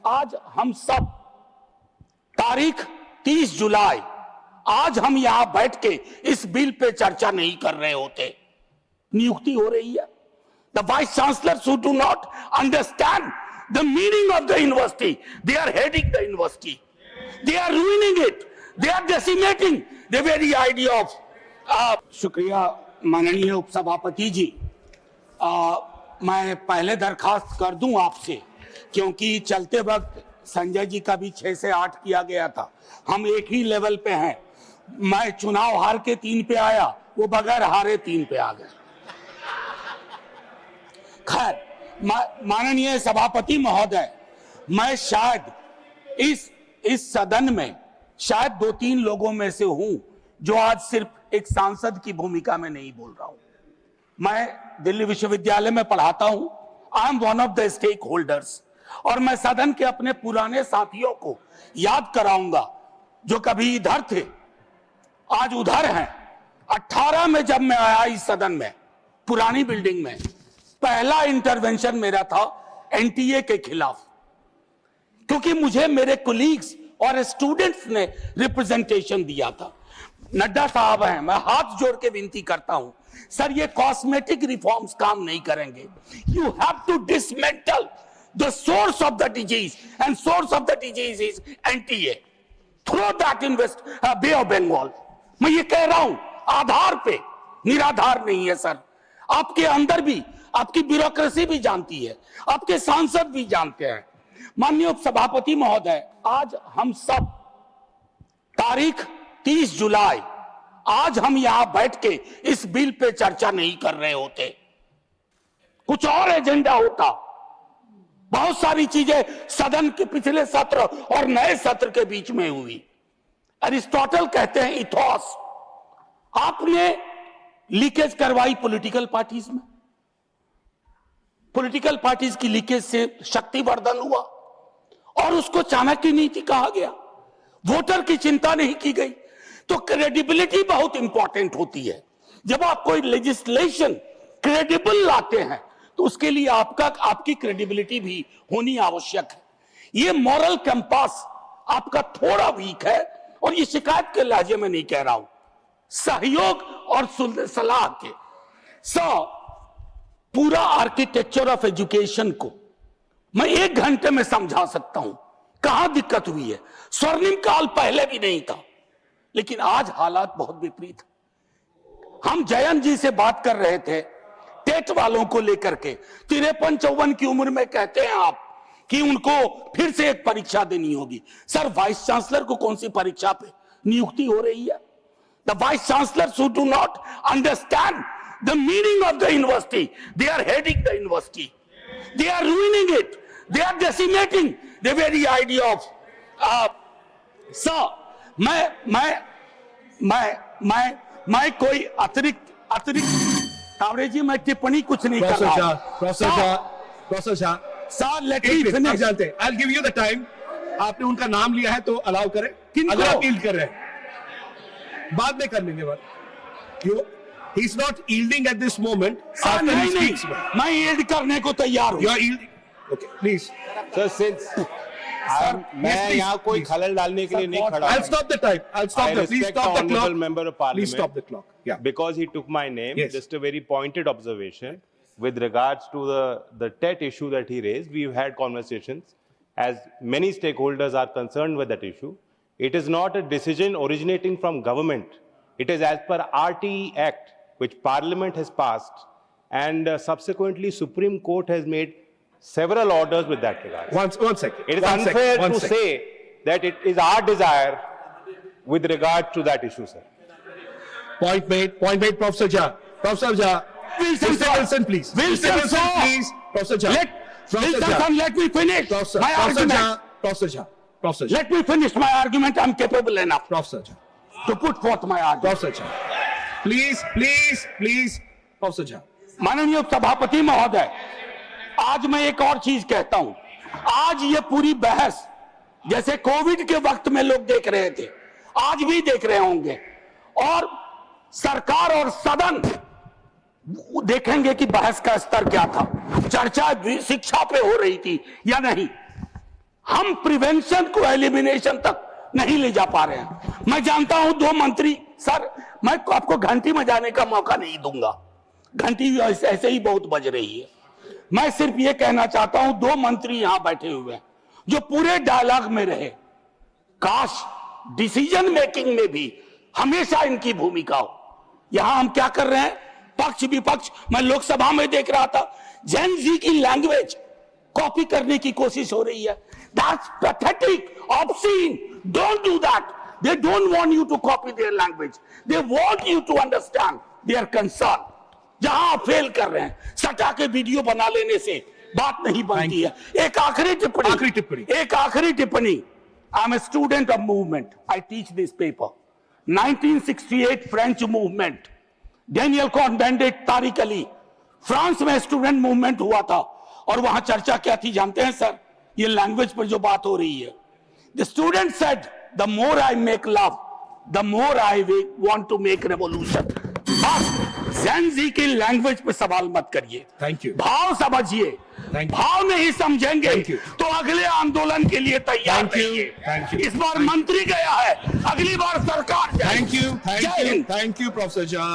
आज हम सब तारीख 30 जुलाई आज हम यहां बैठ के इस बिल पे चर्चा नहीं कर रहे होते। नियुक्ति हो रही है। The vice chancellor who do not understand the meaning of the university, they are heading the university, they are ruining it, they are decimating the very idea of शुक्रिया माननीय उपसभापति जी। मैं पहले दरखास्त कर दूं आपसे, क्योंकि चलते वक्त संजय जी का भी 6 से 8 किया गया था। हम एक ही लेवल पे हैं। मैं चुनाव हार के 3 पे आया, वो बगैर हारे 3 पे आ गए। खैर, माननीय सभापति महोदय, मैं शायद इस सदन में शायद 2-3 लोगों में से हूं जो आज सिर्फ एक सांसद की भूमिका में नहीं बोल रहा हूं। मैं दिल्ली विश्वविद्यालय में पढ़ाता हूं। I am one of the stakeholders, और मैं सदन के अपने पुराने साथियों को याद कराऊंगा जो कभी इधर थे, आज उधर हैं। 18 में जब मैं आया इस सदन में, पुरानी बिल्डिंग में, पहला इंटरवेंशन मेरा था एनटीए के खिलाफ, क्योंकि मुझे मेरे कोलीग्स और स्टूडेंट्स ने रिप्रेजेंटेशन दिया था। नड्डा साहब हैं, मैं हाथ जोड़ के विनती करता हूं, सर ये कॉस्मेटिक रिफॉर्म्स काम नहीं करेंगे। You have to dismantle the source of the disease, and source of the disease is NTA. Throw that in waste bay of Bengal. मैं ये कह रहा हूं, आधार पे, निराधार नहीं है सर। आपके अंदर भी आपकी ब्यूरोक्रेसी भी जानती है, आपके सांसद भी जानते हैं। माननीय उपसभापति महोदय, आज हम सब तारीख 30 जुलाई आज हम यहां बैठ के इस बिल पे चर्चा नहीं कर रहे होते। कुछ और एजेंडा होता। बहुत सारी चीजें सदन के पिछले सत्र और नए सत्र के बीच में हुई। अरिस्टोटल कहते हैं इथोस। आपने लीकेज करवाई पॉलिटिकल पार्टीज में। पॉलिटिकल पार्टीज की लीकेज से शक्तिवर्धन हुआ और उसको चाणक्य नीति कहा गया। वोटर की चिंता नहीं की गई। तो क्रेडिबिलिटी बहुत इंपॉर्टेंट होती है। जब आप कोई लेजिस्लेशन क्रेडिबल लाते हैं तो उसके लिए आपकी क्रेडिबिलिटी भी होनी आवश्यक है। ये मॉरल कंपास आपका थोड़ा वीक है, और ये शिकायत के लहजे में नहीं कह रहा हूं, सहयोग और सलाह के। पूरा आर्किटेक्चर ऑफ एजुकेशन को मैं 1 घंटे में समझा सकता हूं कहां दिक्कत हुई है। स्वर्णिम काल पहले भी नहीं था, लेकिन आज हालात बहुत विपरीत। हम जयंत जी से बात कर रहे थे टेट वालों को लेकर के। 53-54 की उम्र में कहते हैं आप कि उनको फिर से एक परीक्षा देनी होगी। सर, वाइस चांसलर को कौन सी परीक्षा पे नियुक्ति हो रही है? The vice chancellor who do not understand the meaning of the university, they are heading the university, they are ruining it, they are decimating the very idea of मैं कोई अतिरिक्त कावरे जी, मैं टिप्पणी कुछ नहीं कर रहा हूं। Professor Shah, sir, let me finish. I'll give you the time। आपने उनका नाम लिया है तो अलाउ करें। अगर आप यील्ड कर रहे हैं, बाद में कर लेंगे बात। He is not yielding at this moment. नहीं, मैं यील्ड करने को तैयार हूं। You are yielding. Okay, please. Sir, since मैं यहाँ कोई खलल डालने के लिए नहीं खड़ा। I'll stop the time. I'll stop the. Please stop the clock. Member of Parliament. Please stop the clock. Yeah. Because he took my name. Yes. Just a very pointed observation with regards to the TET issue that he raised. We've had conversations, as many stakeholders are concerned with that issue. It is not a decision originating from government. It is as per RTE Act, which Parliament has passed, and subsequently Supreme Court has made several orders with that regard. One second. It is unfair to say that it is our desire with regard to that issue, sir. Point made, Professor Jha. Professor Jha. Wilson, please. Wilson, please. Professor Jha. Let me finish my argument. Professor Jha. Let me finish my argument. I'm capable enough Professor Jha. to put forth my argument. Professor Jha. Please. Professor Jha. माननीय सभापति महोदय, आज मैं एक और चीज कहता हूं। आज ये पूरी बहस जैसे कोविड के वक्त में लोग देख रहे थे, आज भी देख रहे होंगे, और सरकार और सदन देखेंगे कि बहस का स्तर क्या था, चर्चा शिक्षा पे हो रही थी या नहीं। हम प्रिवेंशन को एलिमिनेशन तक नहीं ले जा पा रहे हैं। मैं जानता हूं 2 मंत्री, सर मैं आपको घंटी बजाने का मौका नहीं दूंगा, घंटी ऐसे ही बहुत बज रही है। मैं सिर्फ ये कहना चाहता हूं 2 मंत्री यहां बैठे हुए हैं जो पूरे डायलॉग में रहे, काश डिसीजन मेकिंग में भी हमेशा इनकी भूमिका हो। यहां हम क्या कर रहे हैं, पक्ष विपक्ष, मैं लोकसभा में देख रहा था जेन जी की लैंग्वेज कॉपी करने की कोशिश हो रही है। That's pathetic, obscene, don't do that. They don't want you to copy their language, they want you to understand their concern. जहां आप फेल कर रहे हैं, सटा के वीडियो बना लेने से बात नहीं बनती है। एक आखिरी टिप्पणी, I am a student of movement, I teach this paper. 1968 French movement, Daniel Cohn Bendit, Tariq Ali, France में स्टूडेंट मूवमेंट हुआ था और वहां चर्चा क्या थी जानते हैं सर? ये लैंग्वेज पर जो बात हो रही है, the student said the more I make love the more I want to make revolution. बस जेन जी की लैंग्वेज पे सवाल मत करिए, थैंक यू, भाव समझिए, भाव नहीं समझेंगे तो अगले आंदोलन के लिए तैयार रहिए। इस बार मंत्री गया है, अगली बार सरकार जाएगी। Thank you professor Jha.